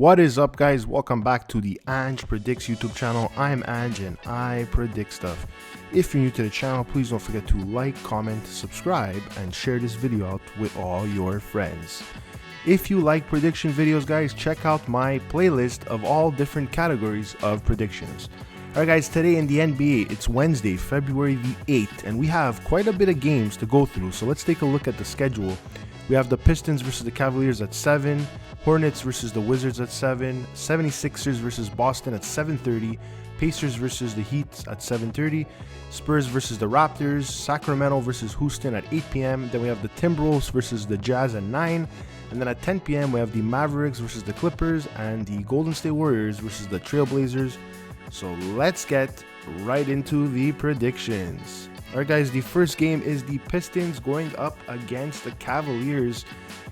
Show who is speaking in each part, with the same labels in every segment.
Speaker 1: What is up, guys? Welcome back to the Ange Predicts YouTube channel. I'm Ange and I predict stuff. If you're new to the channel, please don't forget to like, comment, subscribe, and share this video out with all your friends. If you like prediction videos, guys, check out my playlist of all different categories of predictions. Alright guys, today in the NBA, it's Wednesday, February the 8th, and we have quite a bit of games to go through, so let's take a look at the schedule. We have the Pistons versus the Cavaliers at 7, Hornets versus the Wizards at 7, 76ers versus Boston at 7:30, Pacers versus the Heat at 7:30, Spurs versus the Raptors, Sacramento versus Houston at 8 p.m. Then we have the Timberwolves versus the Jazz at 9, and then at 10 p.m. we have the Mavericks versus the Clippers and the Golden State Warriors versus the Trailblazers. So let's get right into the predictions. Alright guys, the first game is the Pistons going up against the Cavaliers.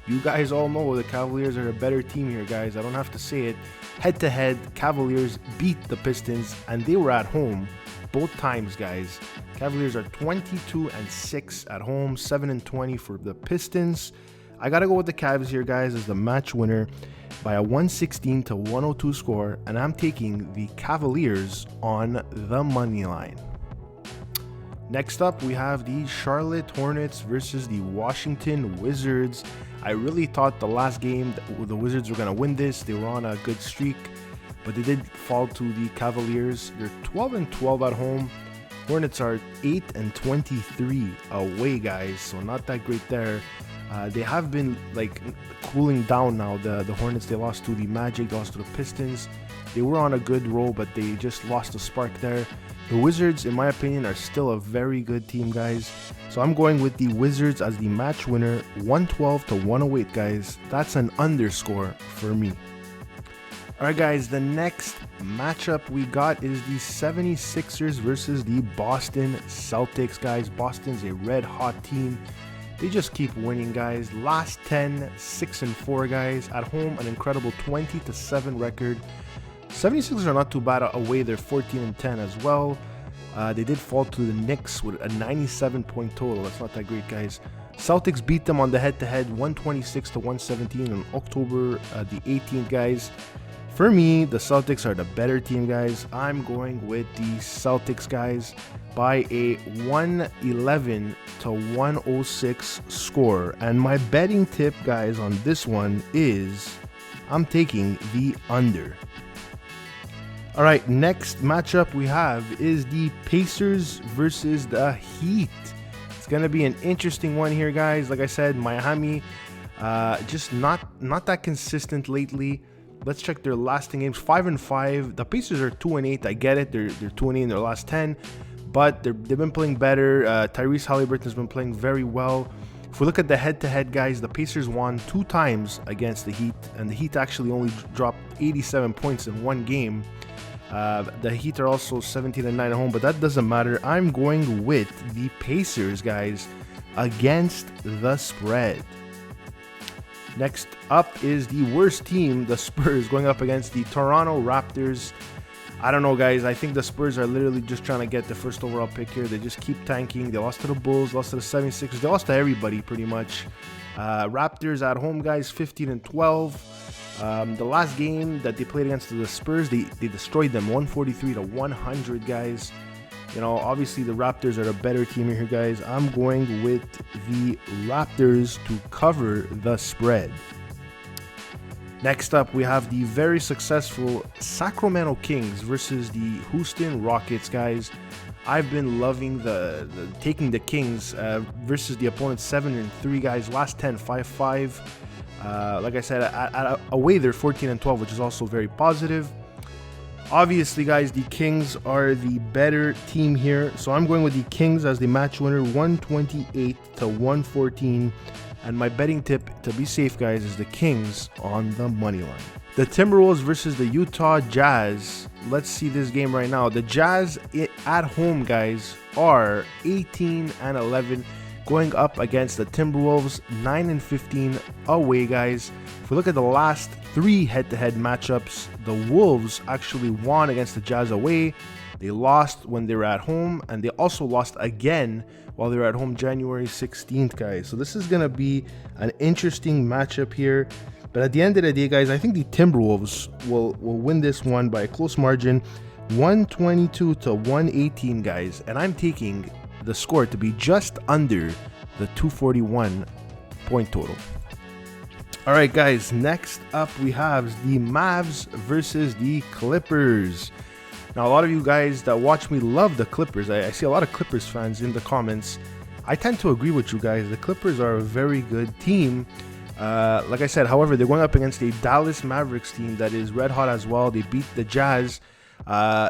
Speaker 1: You guys all know the Cavaliers are a better team here, guys. I don't have to say it. Head to head, Cavaliers beat the Pistons and they were at home both times, guys. Cavaliers are 22-6 at home, 7-20 for the Pistons. I gotta go with the Cavs here, guys, as the match winner by a 116-102 score, and I'm taking the Cavaliers on the money line. Next up, we have the Charlotte Hornets versus the Washington Wizards. I really thought the last game the Wizards were going to win this. They were on a good streak, but they did fall to the Cavaliers. They're 12-12 at home. Hornets are 8-23 away, guys, so not that great there. They have been like cooling down now. The Hornets, they lost to the Magic, they lost to the Pistons. They were on a good roll, but they just lost the spark there. The Wizards, in my opinion, are still a very good team, guys. So I'm going with the Wizards as the match winner, 112-108, guys. That's an underscore for me. Alright guys, the next matchup we got is the 76ers versus the Boston Celtics, guys. Boston's a red hot team. They just keep winning, guys. Last 10, 6-4, guys. At home, an incredible 20-7 record. 76ers are not too bad away. They're 14-10 as well. They did fall to the Knicks with a 97-point total. That's not that great, guys. Celtics beat them on the head-to-head 126-117 on October the 18th, guys. For me, the Celtics are the better team, guys. I'm going with the Celtics, guys, by a 111-106 score. And my betting tip, guys, on this one is I'm taking the under. All right, next matchup we have is the Pacers versus the Heat. It's going to be an interesting one here, guys. Like I said, Miami just not that consistent lately. Let's check their last 10 games. 5-5. The Pacers are 2-8. I get it. They're 2-8 in their last 10, but they've been playing better. Tyrese Halliburton has been playing very well. If we look at the head-to-head, guys, the Pacers won 2 times against the Heat, and the Heat actually only dropped 87 points in one game. The Heat are also 17-9 at home, but that doesn't matter. I'm going with the Pacers, guys, against the spread. Next up is the worst team, the Spurs, going up against the Toronto Raptors. I don't know, guys. I think the Spurs are literally just trying to get the first overall pick here. They just keep tanking. They lost to the Bulls, lost to the 76ers. They lost to everybody pretty much. Raptors at home, guys, 15-12. The last game that they played against the Spurs, they destroyed them 143-100, guys. You know, obviously the Raptors are a better team here, guys. I'm going with the Raptors to cover the spread. Next up, we have the very successful Sacramento Kings versus the Houston Rockets, guys. I've been loving taking the Kings versus the opponent 7-3, guys. Last 10, 5-5. Like I said, away they're 14-12, which is also very positive. Obviously, guys, the Kings are the better team here, so I'm going with the Kings as the match winner, 128-114. And my betting tip, to be safe, guys, is the Kings on the money line. The Timberwolves versus the Utah Jazz. Let's see this game right now. The Jazz at home, guys, are 18-11. Going up against the Timberwolves, 9-15 away, guys. If we look at the last 3 head-to-head matchups, the Wolves actually won against the Jazz away. They lost when they were at home, and they also lost again while they were at home January 16th, guys. So this is going to be an interesting matchup here. But at the end of the day, guys, I think the Timberwolves will win this one by a close margin, 122 to 118, guys. And I'm taking the score to be just under the 241 point total. All right, guys, next up we have the Mavs versus the Clippers. Now, a lot of you guys that watch me love the Clippers. I see a lot of Clippers fans in the comments. I tend to agree with you guys. The Clippers are a very good team. Like I said, however, they're going up against a Dallas Mavericks team that is red hot as well. They beat the Jazz.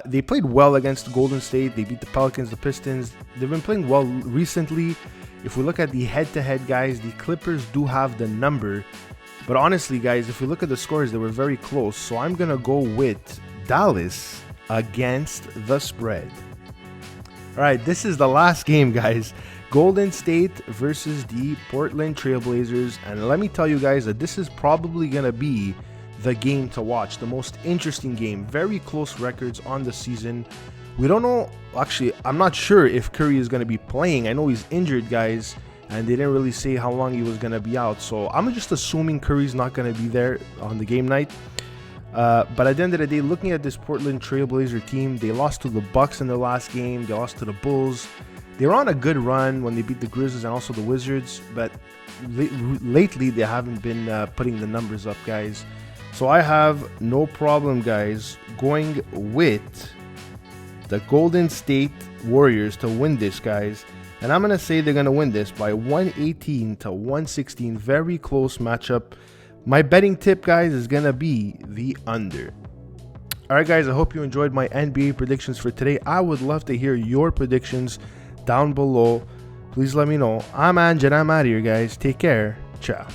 Speaker 1: They played well against Golden State. They beat the Pelicans, the Pistons. They've been playing well recently. If we look at the head-to-head, guys, the Clippers do have the number. But honestly, guys, if we look at the scores, they were very close. So I'm going to go with Dallas against the spread. All right, this is the last game, guys. Golden State versus the Portland Trailblazers. And let me tell you guys that this is probably going to be the game to watch, the most interesting game. Very close records on the season. We don't know. Actually, I'm not sure if Curry is going to be playing. I know he's injured, guys, and they didn't really say how long he was going to be out. So I'm just assuming Curry's not going to be there on the game night. But at the end of the day, looking at this Portland Trailblazer team, they lost to the Bucks in their last game. They lost to the Bulls. They were on a good run when they beat the Grizzlies and also the Wizards. But lately, they haven't been putting the numbers up, guys. So I have no problem, guys, going with the Golden State Warriors to win this, guys. And I'm going to say they're going to win this by 118 to 116. Very close matchup. My betting tip, guys, is going to be the under. All right, guys, I hope you enjoyed my NBA predictions for today. I would love to hear your predictions down below. Please let me know. I'm Ange and I'm out of here, guys. Take care. Ciao.